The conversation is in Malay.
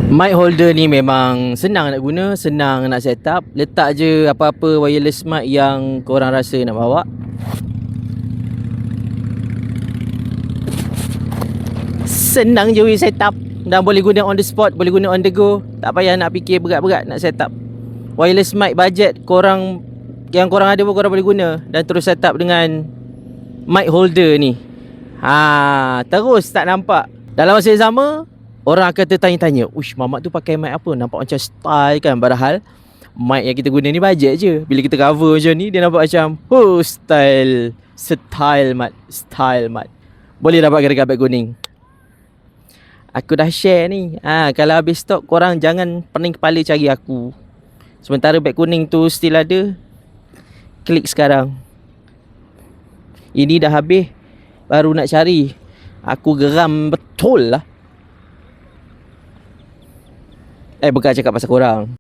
Mic holder ni memang senang nak guna, senang nak set up. Letak je apa-apa wireless mic yang korang rasa nak bawa. Senang je we set up. Dan boleh guna on the spot, boleh guna on the go. Tak payah nak fikir berat-berat nak set up. Wireless mic budget korang, yang korang ada pun korang boleh guna. Dan terus set up dengan mic holder ni. Terus tak nampak. Dalam masa yang sama, orang akan tertanya-tanya, uish, mamak tu pakai mic apa? Nampak macam style kan? Padahal mic yang kita guna ni budget je. Bila kita cover macam ni, dia nampak macam style mat. Boleh dapatkan dekat beg kuning. Aku dah share ni. Kalau habis stok, korang jangan pening kepala cari aku. Sementara beg kuning tu still ada, klik sekarang. Ini dah habis, baru nak cari. Aku geram betul lah. Bukan cakap pasal korang.